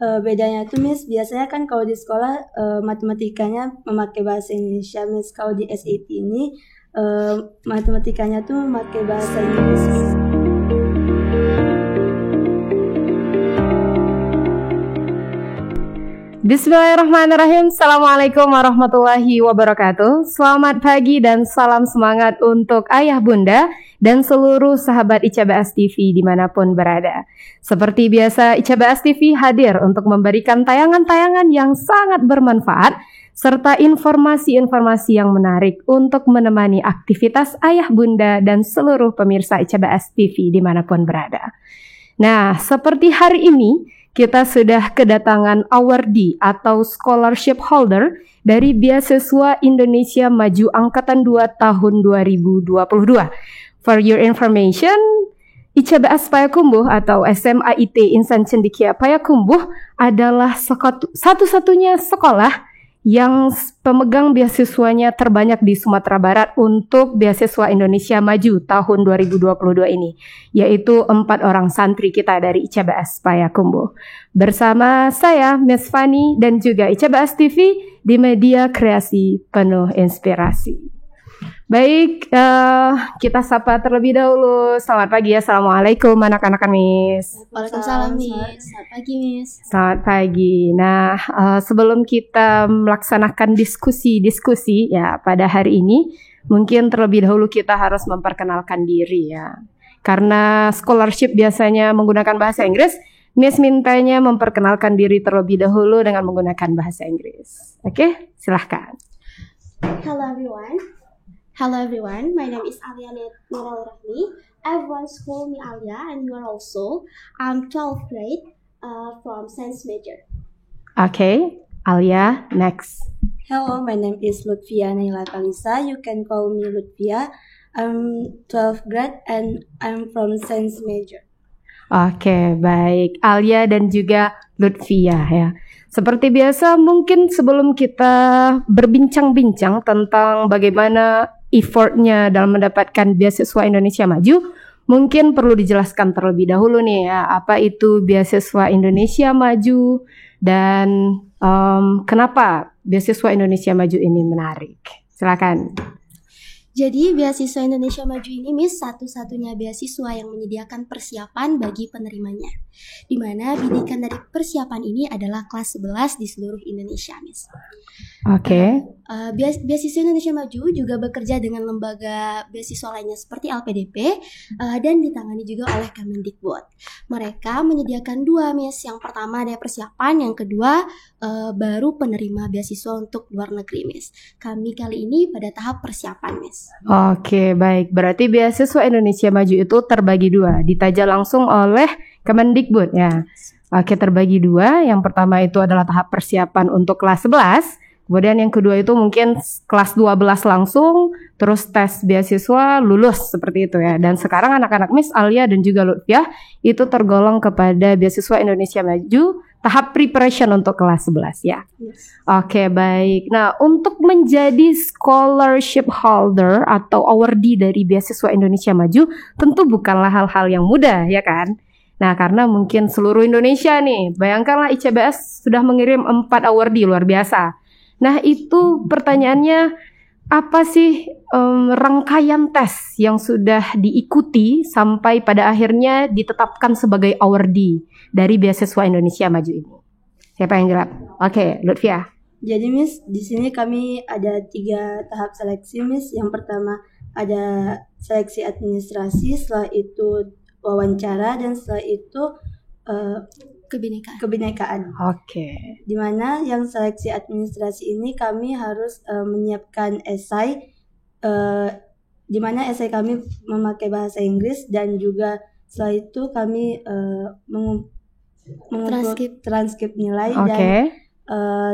bedanya tuh Miss, biasanya kan kalau di sekolah matematikanya memakai bahasa Indonesia, Miss. Kalau di SAT ini matematikanya tuh memakai bahasa Inggris, Miss. Bismillahirrahmanirrahim. Assalamualaikum warahmatullahi wabarakatuh. Selamat pagi dan salam semangat untuk ayah bunda dan seluruh sahabat ICBS TV dimanapun berada. Seperti biasa, ICBS TV hadir untuk memberikan tayangan-tayangan yang sangat bermanfaat serta informasi-informasi yang menarik untuk menemani aktivitas ayah bunda dan seluruh pemirsa ICBS TV dimanapun berada. Nah, seperti hari ini kita sudah kedatangan awardee atau scholarship holder dari Beasiswa Indonesia Maju Angkatan 2 tahun 2022. For your information, ICBS Payakumbuh atau SMA IT Insan Cendekia Payakumbuh adalah satu-satunya sekolah yang pemegang beasiswanya terbanyak di Sumatera Barat untuk Beasiswa Indonesia Maju tahun 2022 ini, yaitu 4 orang santri kita dari ICBS Payakumbuh. Bersama saya, Miss Fani, dan juga ICBS TV di media kreasi penuh inspirasi. Baik, kita sapa terlebih dahulu. Selamat pagi, assalamualaikum anak-anak Miss. Waalaikumsalam Miss. Selamat pagi Miss. Selamat pagi. Nah, sebelum kita melaksanakan diskusi ya pada hari ini, mungkin terlebih dahulu kita harus memperkenalkan diri ya. Karena scholarship biasanya menggunakan bahasa Inggris, Miss mintanya memperkenalkan diri terlebih dahulu dengan menggunakan bahasa Inggris. Oke, silahkan. Hello everyone, my name is Alia Nurul Rahmi. Everyone's call me Alia and you are also. I'm 12th grade from Science major. Okay, Alia, next. Hello, my name is Lutfia Naila Kalisa. You can call me Lutfia. I'm 12th grade and I'm from Science major. Oke, baik. Alia dan juga Lutfia ya. Seperti biasa, mungkin sebelum kita berbincang-bincang tentang bagaimana effortnya dalam mendapatkan beasiswa Indonesia Maju, mungkin perlu dijelaskan terlebih dahulu nih ya, apa itu beasiswa Indonesia Maju dan kenapa beasiswa Indonesia Maju ini menarik. Silakan. Jadi beasiswa Indonesia Maju ini Miss satu-satunya beasiswa yang menyediakan persiapan bagi penerimanya. Di mana bidikan dari persiapan ini adalah kelas 11 di seluruh Indonesia, Miss. Oke. Beasiswa Indonesia Maju juga bekerja dengan lembaga beasiswa lainnya seperti LPDP dan ditangani juga oleh Kemendikbud. Mereka menyediakan 2, Miss. Yang pertama ada persiapan, yang kedua baru penerima beasiswa untuk luar negeri, Miss. Kami kali ini pada tahap persiapan, Miss. Oke, baik. Berarti beasiswa Indonesia Maju itu terbagi 2, ditaja langsung oleh Kemendikbud ya. Oke, terbagi 2. Yang pertama itu adalah tahap persiapan untuk kelas 11. Kemudian yang kedua itu mungkin kelas 12 langsung, terus tes beasiswa lulus seperti itu ya. Dan sekarang anak-anak Miss Alia dan juga Lutfia itu tergolong kepada beasiswa Indonesia Maju tahap preparation untuk kelas 11 ya. Yes. Oke, baik. Nah, untuk menjadi scholarship holder atau awardee dari beasiswa Indonesia Maju tentu bukanlah hal-hal yang mudah ya kan. Nah, karena mungkin seluruh Indonesia nih, bayangkanlah ICBS sudah mengirim 4 awardee, luar biasa. Nah, itu pertanyaannya, apa sih rangkaian tes yang sudah diikuti sampai pada akhirnya ditetapkan sebagai awardee dari beasiswa Indonesia Maju ini? Siapa yang jawab? Oke, Lutfia. Jadi Miss, di sini kami ada 3 tahap seleksi, Miss. Yang pertama ada seleksi administrasi, setelah itu wawancara, dan setelah itu kebinekaan. Oke. Dimana yang seleksi administrasi ini kami harus menyiapkan esai, dimana esai kami memakai bahasa Inggris, dan juga setelah itu kami mengumpul transkrip nilai dan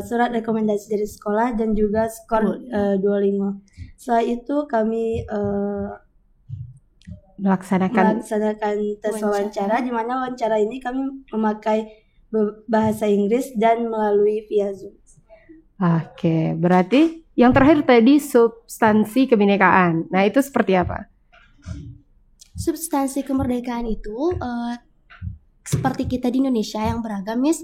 surat rekomendasi dari sekolah dan juga skor Duolingo. Setelah itu kami melaksanakan tes wawancara, di mana wawancara ini kami memakai bahasa Inggris dan melalui via Zoom. Oke, berarti yang terakhir tadi substansi kebinekaan. Nah, itu seperti apa? Substansi kemerdekaan itu seperti kita di Indonesia yang beragam, Miss,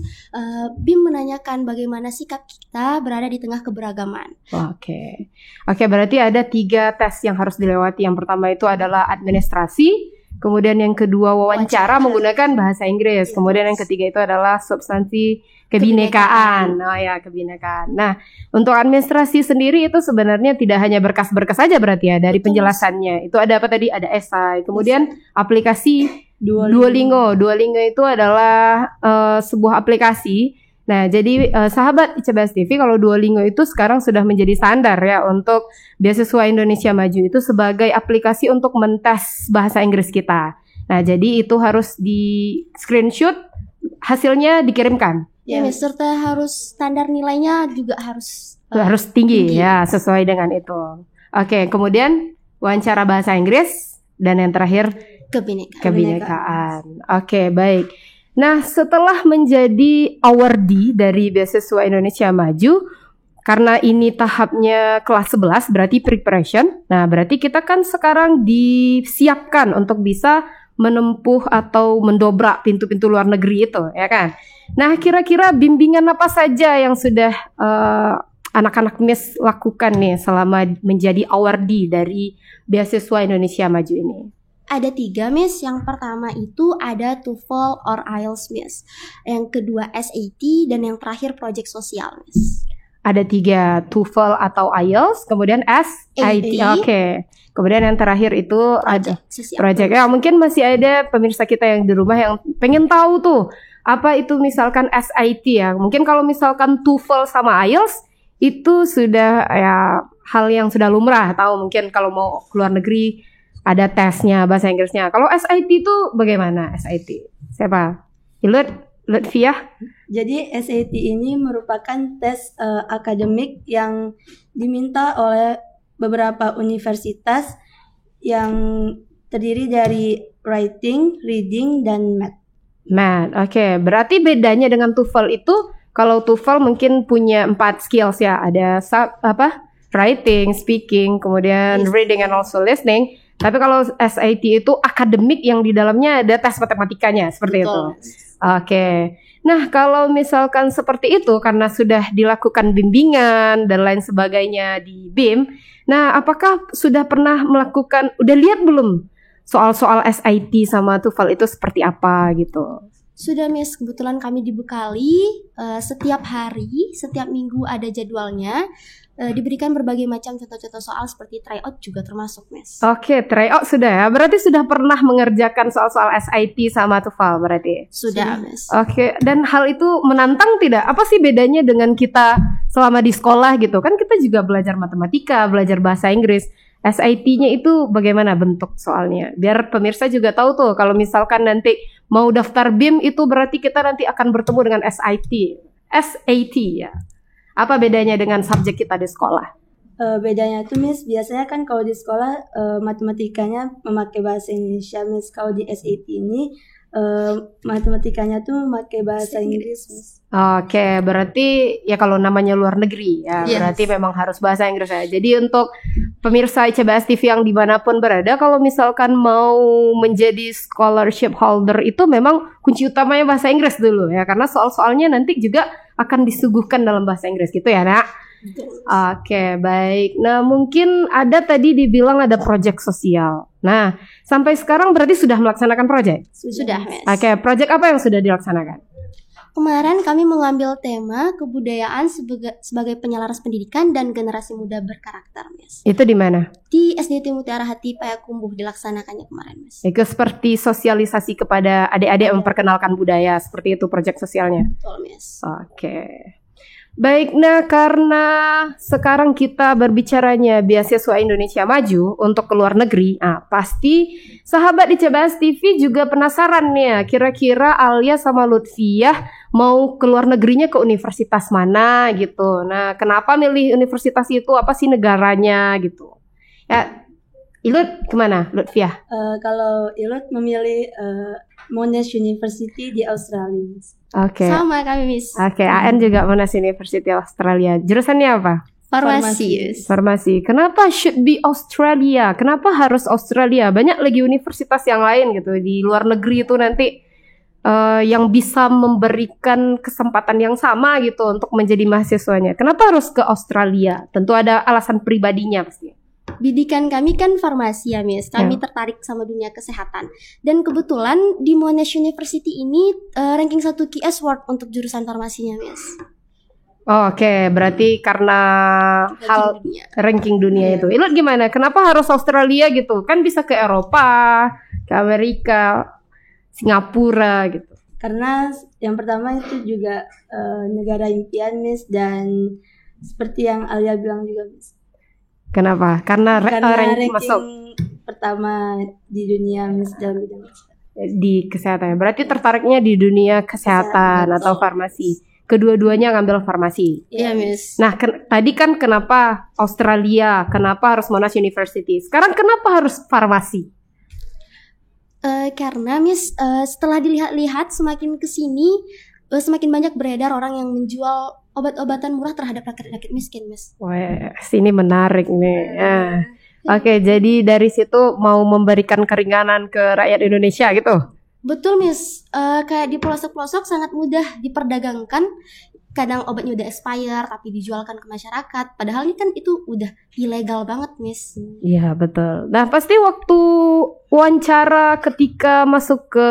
BIM menanyakan bagaimana sikap kita berada di tengah keberagaman. Oke, berarti ada 3 tes yang harus dilewati. Yang pertama itu adalah administrasi, kemudian yang kedua wawancara menggunakan bahasa Inggris, kemudian yang ketiga itu adalah substansi kebinekaan. Kebinekaan. Nah, untuk administrasi sendiri itu sebenarnya tidak hanya berkas-berkas saja berarti ya dari penjelasannya. Itu ada apa tadi? Ada esai, kemudian aplikasi Duolingo. Duolingo itu adalah sebuah aplikasi. Nah, jadi sahabat ICBS TV, kalau Duolingo itu sekarang sudah menjadi standar ya untuk beasiswa Indonesia Maju itu sebagai aplikasi untuk mentes bahasa Inggris kita. Nah, jadi itu harus di screenshot, hasilnya dikirimkan. Ya, Miss, serta harus standar nilainya juga harus tinggi ya, sesuai dengan itu. Oke, kemudian wawancara bahasa Inggris dan yang terakhir kebinekaan. Oke, baik. Nah, setelah menjadi awardee dari beasiswa Indonesia Maju, karena ini tahapnya kelas 11 berarti preparation. Nah, berarti kita kan sekarang disiapkan untuk bisa menempuh atau mendobrak pintu-pintu luar negeri itu, ya kan? Nah, kira-kira bimbingan apa saja yang sudah anak-anak Miss lakukan nih selama menjadi awardee dari beasiswa Indonesia Maju ini? Ada 3, Miss. Yang pertama itu ada TOEFL or IELTS, Miss. Yang kedua SAT, dan yang terakhir project sosial, Miss. Ada 3, TOEFL atau IELTS, kemudian SAT. Oke. Kemudian yang terakhir itu ada project. Ya, mungkin masih ada pemirsa kita yang di rumah yang pengen tahu tuh apa itu misalkan SAT ya. Mungkin kalau misalkan TOEFL sama IELTS itu sudah ya hal yang sudah lumrah, tahu mungkin kalau mau keluar negeri ada tesnya bahasa Inggrisnya. Kalau SAT itu bagaimana SAT? Siapa? Lutfiah? Jadi SAT ini merupakan tes akademik yang diminta oleh beberapa universitas yang terdiri dari writing, reading, dan math. Oke. Berarti bedanya dengan TOEFL itu, kalau TOEFL mungkin punya 4 skills ya. Ada writing, speaking, kemudian reading and also listening. Tapi kalau SAT itu akademik yang di dalamnya ada tes matematikanya, seperti itu. Oke. Nah, kalau misalkan seperti itu karena sudah dilakukan bimbingan dan lain sebagainya di BIM, nah apakah sudah pernah melakukan, udah lihat belum soal-soal SAT sama TOEFL itu seperti apa gitu? Sudah, Miss. Kebetulan kami dibekali setiap hari, setiap minggu ada jadwalnya. Diberikan berbagai macam contoh-contoh soal seperti tryout juga termasuk, Miss. Oke, tryout sudah ya. Berarti sudah pernah mengerjakan soal-soal SAT sama TOEFL berarti? Sudah, Miss. Oke, dan hal itu menantang tidak? Apa sih bedanya dengan kita selama di sekolah gitu? Kan kita juga belajar matematika, belajar bahasa Inggris. SAT-nya itu bagaimana bentuk soalnya? Biar pemirsa juga tahu tuh kalau misalkan nanti mau daftar BIM itu berarti kita nanti akan bertemu dengan SAT ya. Apa bedanya dengan subjek kita di sekolah? Bedanya tuh, Miss, biasanya kan kalau di sekolah matematikanya memakai bahasa Indonesia, Miss. Kalau di SAT ini matematikanya tuh memakai bahasa Inggris, Miss. Oke, berarti ya kalau namanya luar negeri ya, berarti memang harus bahasa Inggris ya. Jadi untuk pemirsa ICBS TV yang dimanapun berada, kalau misalkan mau menjadi scholarship holder itu memang kunci utamanya bahasa Inggris dulu ya, karena soal-soalnya nanti juga akan disuguhkan dalam bahasa Inggris gitu ya, Nak. Oke, baik. Nah, mungkin ada tadi dibilang ada proyek sosial. Nah, sampai sekarang berarti sudah melaksanakan proyek? Sudah, Miss. Oke, proyek apa yang sudah dilaksanakan? Kemarin kami mengambil tema kebudayaan sebagai penyelaras pendidikan dan generasi muda berkarakter, Miss. Itu di mana? Di SDT Mutiara Hati Payakumbuh dilaksanakannya kemarin, Miss. Itu seperti sosialisasi kepada adik-adik memperkenalkan budaya, seperti itu proyek sosialnya. Betul, Miss. Oke. Baik, nah karena sekarang kita berbicaranya beasiswa Indonesia Maju untuk ke luar negeri, pasti sahabat di ICBS TV juga penasaran nih, kira-kira Alia sama Lutfiah mau ke luar negerinya ke universitas mana gitu. Nah, kenapa milih universitas itu? Apa sih negaranya gitu? Ya, Ilut kemana, Lutfiah? Kalau Ilut memilih Monash University di Australia. Oke. Sama kami, Miss. Oke, AN juga Monash University Australia. Jurusannya apa? Farmasi. Kenapa should be Australia? Kenapa harus Australia? Banyak lagi universitas yang lain gitu di luar negeri itu nanti yang bisa memberikan kesempatan yang sama gitu untuk menjadi mahasiswanya. Kenapa harus ke Australia? Tentu ada alasan pribadinya pasti. Bidikan kami kan farmasi ya Miss. Kami tertarik sama dunia kesehatan. Dan kebetulan di Monash University ini ranking 1 QS World untuk jurusan farmasinya Miss. Oke, berarti karena ranking dunia itu. Ilot gimana? Kenapa harus Australia gitu? Kan bisa ke Eropa, ke Amerika, Singapura gitu. Karena yang pertama itu juga negara impian Miss, dan seperti yang Alia bilang juga Miss. Kenapa? Karena ranking masuk pertama di dunia Miss dalam bidang di kesehatan. Berarti tertariknya di dunia kesehatan atau farmasi. Kedua-duanya ngambil farmasi. Iya Miss. Nah tadi kan kenapa Australia, kenapa harus Monash University? Sekarang kenapa harus farmasi? Karena Miss setelah dilihat-lihat semakin kesini semakin banyak beredar orang yang menjual obat-obatan murah terhadap rakyat-rakyat miskin Miss. Wah, sini menarik nih. Oke, jadi dari situ mau memberikan keringanan ke rakyat Indonesia gitu. Betul Miss, kayak di pelosok-pelosok sangat mudah diperdagangkan. Kadang obatnya udah expire tapi dijualkan ke masyarakat. Padahal ini kan itu udah ilegal banget Miss. Iya betul. Nah pasti waktu wawancara ketika masuk ke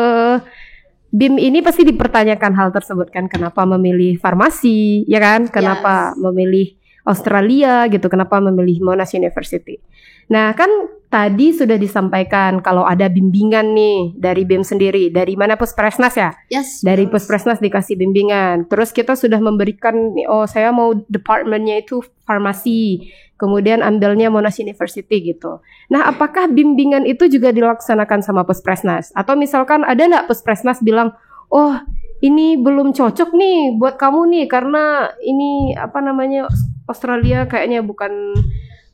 BIM ini pasti dipertanyakan hal tersebut kan. Kenapa memilih farmasi, ya kan? Kenapa memilih Australia gitu, kenapa memilih Monash University. Nah kan tadi sudah disampaikan kalau ada bimbingan nih dari BIM sendiri. Dari mana Puspresnas ya? Yes. Dari Puspresnas dikasih bimbingan. Terus kita sudah memberikan, oh saya mau departemennya itu farmasi. Kemudian ambilnya Monash University gitu. Nah apakah bimbingan itu juga dilaksanakan sama Puspresnas? Atau misalkan ada nggak Puspresnas bilang, oh ini belum cocok nih buat kamu nih karena ini apa namanya Australia kayaknya bukan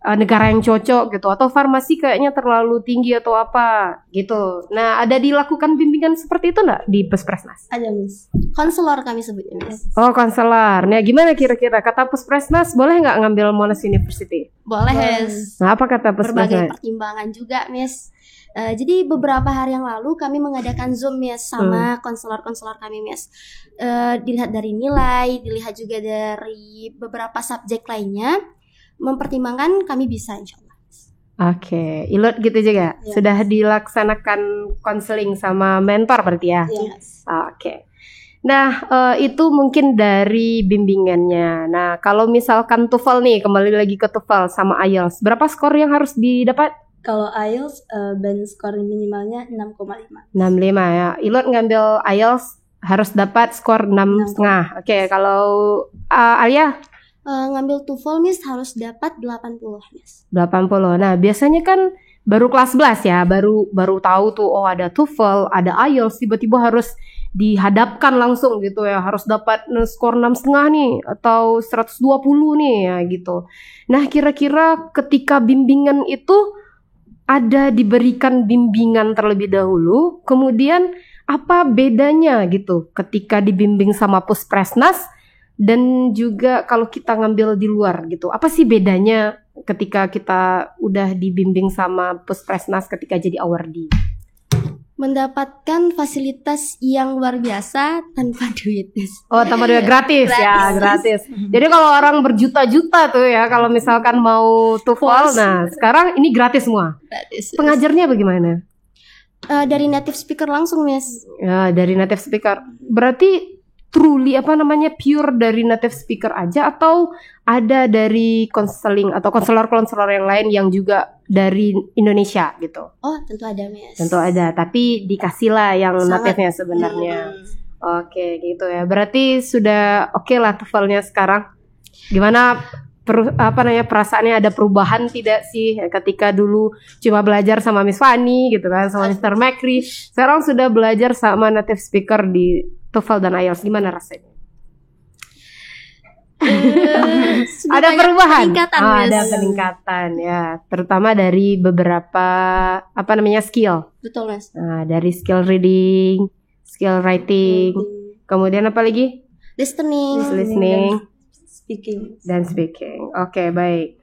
negara yang cocok gitu, atau farmasi kayaknya terlalu tinggi atau apa gitu. Nah ada dilakukan bimbingan seperti itu nggak di Puspresnas? Ada Miss. Konselor kami sebutnya Miss. Oh konselor. Nah gimana kira-kira kata Puspresnas boleh nggak ngambil Monash University? Boleh Miss. Nah apa kata Berbagai Puspresnas? pertimbangan juga Miss. Jadi beberapa hari yang lalu kami mengadakan Zoom Miss sama konselor-konselor kami Miss. Dilihat dari nilai, dilihat juga dari beberapa subjek lainnya, mempertimbangkan kami bisa insya Allah. Oke, Ilot gitu juga. Yes. Sudah dilaksanakan konseling sama mentor berarti ya? Yes. Oke. Nah, itu mungkin dari bimbingannya. Nah, kalau misalkan TOEFL nih, kembali lagi ke TOEFL sama IELTS, berapa skor yang harus didapat? Kalau IELTS band skor minimalnya 6,5. 65 ya. Ilot ngambil IELTS harus dapat skor 6,5. Oke, kalau Alia? Ngambil TOEFL Miss harus dapat 80 Miss. 80. Nah, biasanya kan baru kelas 11 ya, baru tahu tuh oh ada TOEFL, ada IELTS, tiba-tiba harus dihadapkan langsung gitu ya, harus dapat skor 6,5 nih atau 120 nih ya gitu. Nah, kira-kira ketika bimbingan itu ada diberikan bimbingan terlebih dahulu, kemudian apa bedanya gitu ketika dibimbing sama Puspresnas dan juga kalau kita ngambil di luar gitu. Apa sih bedanya ketika kita udah dibimbing sama Puspresnas ketika jadi awardee? Mendapatkan fasilitas yang luar biasa tanpa duit. Oh, tanpa duit, gratis ya, gratis. Jadi kalau orang berjuta-juta tuh ya, kalau misalkan mau TOEFL, nah sekarang ini gratis semua. Gratis. Pengajarnya bagaimana? Dari native speaker langsung Miss. Ya, dari native speaker. Berarti truly pure dari native speaker aja atau ada dari konseling atau konselor-konselor yang lain yang juga dari Indonesia gitu? Oh tentu ada Miss. Tentu ada, tapi dikasih lah yang native-nya sebenarnya. Oke gitu ya. Berarti sudah oke lah TOEFL-nya sekarang. Gimana perasaannya, ada perubahan tidak sih ketika dulu cuma belajar sama Miss Fanny gitu kan, sama Mr. Macri, sekarang sudah belajar sama native speaker di TOEFL dan IELTS, gimana rasanya? Ada perubahan, ada peningkatan ya, terutama dari beberapa skill. Betul Mas. Nah, dari skill reading, skill writing, kemudian apa lagi? Listening. Listening. Speaking. Dan speaking. Oke, baik.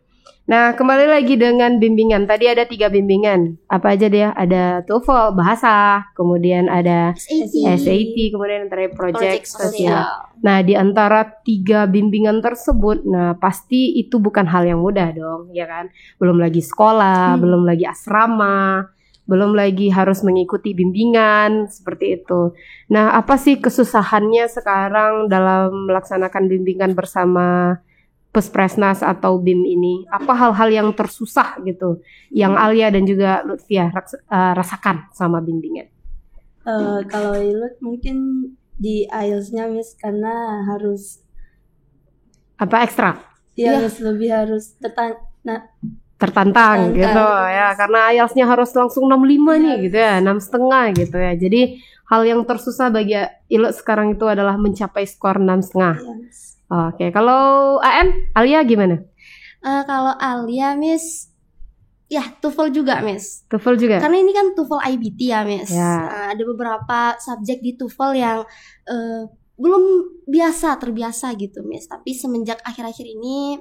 Nah, kembali lagi dengan bimbingan. Tadi ada 3 bimbingan. Apa aja dia? Ada TOEFL, bahasa, kemudian ada SAT, kemudian terakhir project sosial. Nah, di antara 3 bimbingan tersebut, nah pasti itu bukan hal yang mudah dong, ya kan? Belum lagi sekolah, belum lagi asrama, belum lagi harus mengikuti bimbingan, seperti itu. Nah, apa sih kesusahannya sekarang dalam melaksanakan bimbingan bersama Puspresnas atau BIM ini? Apa hal-hal yang tersusah gitu yang Alia dan juga Lutfia rasakan sama bimbingan? Kalau Ilut mungkin di IELTS-nya Miss, karena harus apa ekstra? Ya, harus tertantang gitu ya, karena IELTS-nya harus langsung 65 nih gitu ya, 6,5 gitu ya. Jadi hal yang tersusah bagi Ilut sekarang itu adalah mencapai skor 6,5. Oke, kalau Alia gimana? Kalau Alia, Miss, ya TOEFL juga, Miss. TOEFL juga? Karena ini kan TOEFL IBT ya, Miss. Ya. Ada beberapa subjek di TOEFL yang belum terbiasa gitu, Miss. Tapi semenjak akhir-akhir ini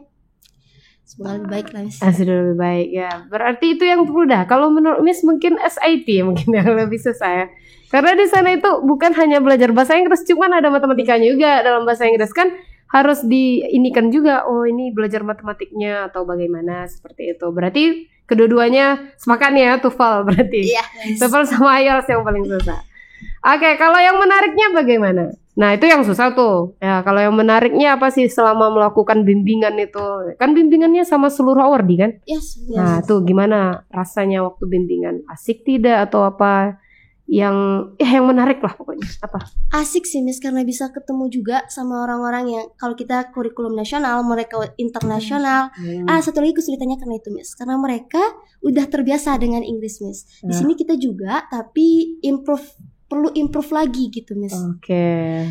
semoga lebih baik lah, Miss. Sudah lebih baik ya. Berarti itu yang perlu dah. Kalau menurut Miss mungkin SAT mungkin yang lebih susah ya. Karena di sana itu bukan hanya belajar bahasa Inggris, cuman ada matematikanya juga dalam bahasa Inggris kan. Harus diinikan juga, oh ini belajar matematiknya atau bagaimana, seperti itu. Berarti kedua-duanya sepakat nih ya, TOEFL berarti. Iya. TOEFL sama IELTS yang paling susah. Oke, kalau yang menariknya bagaimana? Nah, itu yang susah tuh. Ya, kalau yang menariknya apa sih selama melakukan bimbingan itu? Kan bimbingannya sama seluruh awardee kan? Yes. Nah, tuh gimana rasanya waktu bimbingan? Asik tidak atau apa? Yang menarik lah pokoknya. Apa? Asik sih, Miss, karena bisa ketemu juga sama orang-orang yang kalau kita kurikulum nasional, mereka internasional. Satu lagi kesulitannya karena itu, Miss, karena mereka udah terbiasa dengan Inggris, Miss. Di sini kita juga, tapi perlu improve lagi gitu, Miss. Oke.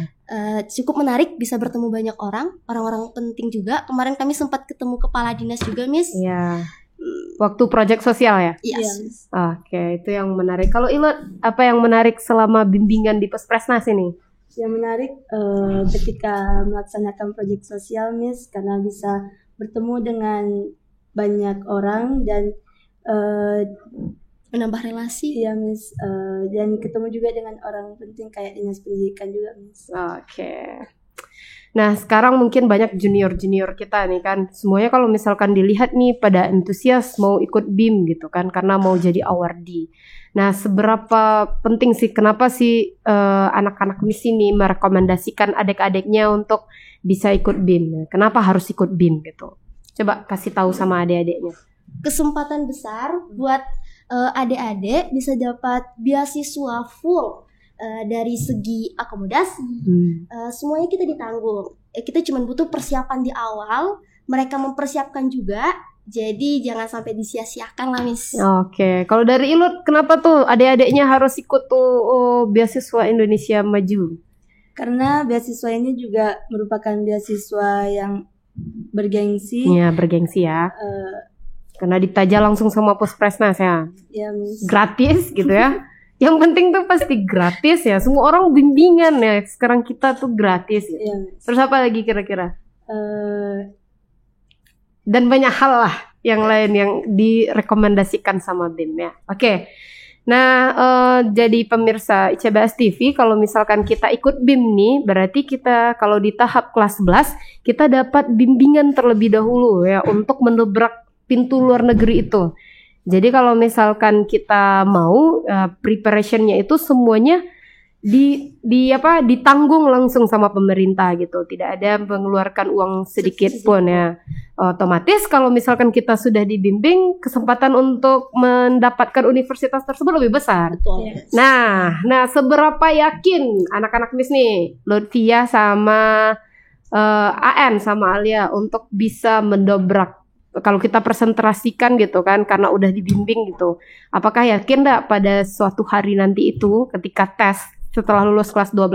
Cukup menarik bisa bertemu banyak orang-orang penting juga. Kemarin kami sempat ketemu kepala dinas juga, Miss. Iya. Waktu proyek sosial ya? Yes. Oke, itu yang menarik. Kalau Ilut, apa yang menarik selama bimbingan di Puspresnas ini? Yang menarik ketika melaksanakan proyek sosial, Miss, karena bisa bertemu dengan banyak orang dan menambah relasi. Iya, Miss, dan ketemu juga dengan orang penting kayak dinas pendidikan juga, Miss. Oke. Nah, sekarang mungkin banyak junior-junior kita nih kan, semuanya kalau misalkan dilihat nih pada antusias mau ikut BIM gitu kan, karena mau jadi awardee. Nah, seberapa penting sih, kenapa sih anak-anak di sini merekomendasikan adik-adiknya untuk bisa ikut BIM? Kenapa harus ikut BIM gitu? Coba kasih tahu sama adik-adiknya. Kesempatan besar buat adik-adik bisa dapat beasiswa full. Dari segi akomodasi, semuanya kita ditanggung. Kita cuma butuh persiapan di awal, mereka mempersiapkan juga. Jadi jangan sampai disia-siakan lah, Miss. Oke, kalau dari Ilut, kenapa tuh adik-adiknya harus ikut tuh beasiswa Indonesia Maju? Karena beasiswa ini juga merupakan beasiswa yang bergengsi. Iya, bergengsi ya. Karena ditaja langsung sama Puspresnas ya. Iya, Miss. Gratis gitu ya. Yang penting tuh pasti gratis ya. Semua orang bimbingan ya. Sekarang kita tuh gratis ya. Terus apa lagi kira-kira? Dan banyak hal lah yang lain yang direkomendasikan sama BIM ya. Oke. Nah, jadi pemirsa ICBS TV, kalau misalkan kita ikut BIM nih, berarti kita kalau di tahap kelas 11 kita dapat bimbingan terlebih dahulu ya untuk mendobrak pintu luar negeri itu. Jadi kalau misalkan kita mau preparationnya itu semuanya ditanggung langsung sama pemerintah gitu, tidak ada mengeluarkan uang sedikit pun ya. Otomatis kalau misalkan kita sudah dibimbing, kesempatan untuk mendapatkan universitas tersebut lebih besar. Betul. Nah seberapa yakin anak-anak Miss nih, Lutfia sama AN sama Alia untuk bisa mendobrak? Kalau kita presentasikan gitu kan, karena udah dibimbing gitu, apakah yakin enggak pada suatu hari nanti itu ketika tes setelah lulus kelas 12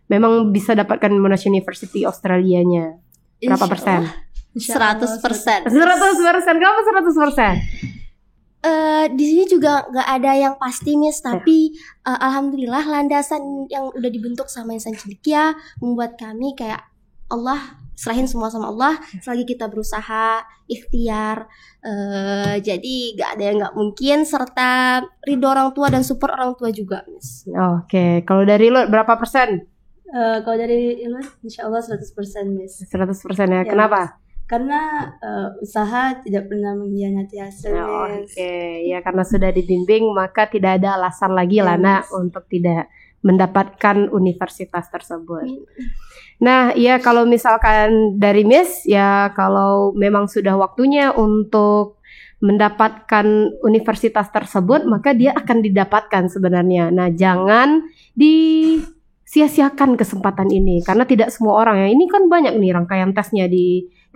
memang bisa dapatkan Monash University Australianya? Berapa persen? 100%. 100%. Kenapa 100%? Di sini juga nggak ada yang pasti, Miss, tapi alhamdulillah landasan yang udah dibentuk sama Insan Cendekia membuat kami kayak Allah serahin semua sama Allah selagi kita berusaha ikhtiar. Jadi gak ada yang gak mungkin, serta ridho orang tua dan support orang tua juga, Miss. Oke, kalau dari lu berapa persen? Kalau dari Ilham, insya Allah 100% Miss. 100% ya. Ya, Kenapa? Karena usaha tidak pernah mengkhianati hasil. Oke, ya karena sudah dibimbing maka tidak ada alasan lagi Lana untuk tidak mendapatkan universitas tersebut. Nah, ya kalau misalkan dari Miss, ya kalau memang sudah waktunya untuk mendapatkan universitas tersebut, maka dia akan didapatkan sebenarnya. Nah, jangan disia-siakan kesempatan ini, karena tidak semua orang ya. Ini kan banyak nih rangkaian tesnya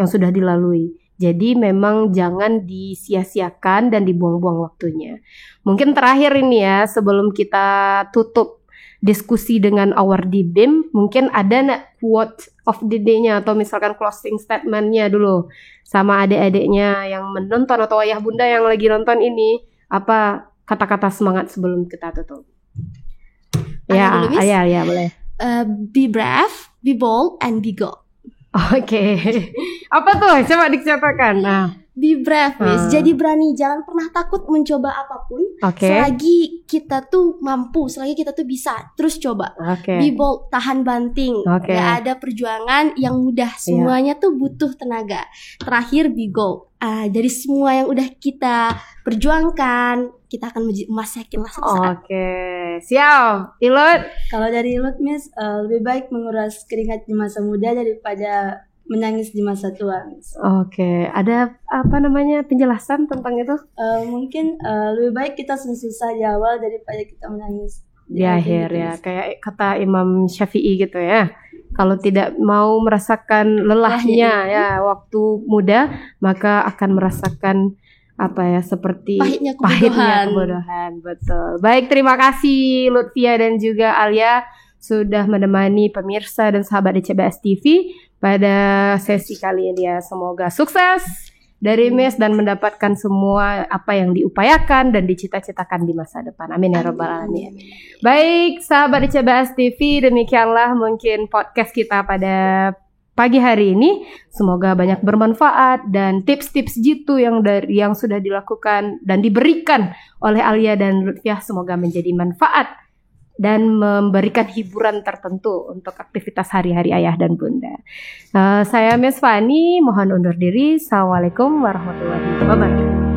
yang sudah dilalui. Jadi memang jangan disia-siakan dan dibuang-buang waktunya. Mungkin terakhir ini ya, sebelum kita tutup diskusi dengan our D-BIM, mungkin ada nggak quote of the day-nya atau misalkan closing statement-nya dulu sama adik-adiknya yang menonton atau ayah bunda yang lagi nonton ini, apa kata-kata semangat sebelum kita tutup? Ya, ya boleh. Be brave, be bold, and be go. Oke. Apa tuh? Coba diceritakan. Nah, be brave, Miss. Jadi berani, jangan pernah takut mencoba apapun. Selagi kita tuh mampu, selagi kita tuh bisa, terus coba. Be bold, tahan banting. Gak ada perjuangan yang mudah, semuanya tuh butuh tenaga. Terakhir, be go. Dari semua yang udah kita perjuangkan, kita akan menjadi emas, yakinlah suatu saat. Siap. Ilut? Kalau dari Ilut, Miss, lebih baik menguras keringat di masa muda daripada menangis di masa tua, Miss. Ada apa namanya penjelasan tentang itu? Mungkin lebih baik kita susah di awal daripada kita menangis di akhir ya, kayak kata Imam Syafi'i gitu ya. Kalau tidak mau merasakan lelahnya ya waktu muda, maka akan merasakan seperti pahitnya kebodohan. Betul. Baik, terima kasih Lutfia dan juga Alia sudah menemani pemirsa dan sahabat DCBS TV pada sesi kali ini ya. Semoga sukses dari Miss dan mendapatkan semua apa yang diupayakan dan dicita-citakan di masa depan. Amin ya rabbal alamin. Baik, sahabat DCBS TV, demikianlah mungkin podcast kita pada pagi hari ini. Semoga banyak bermanfaat dan tips-tips jitu yang sudah dilakukan dan diberikan oleh Alia dan Lutfiah semoga menjadi manfaat dan memberikan hiburan tertentu untuk aktivitas hari-hari ayah dan bunda. Saya Miss Fani, mohon undur diri. Assalamualaikum warahmatullahi wabarakatuh.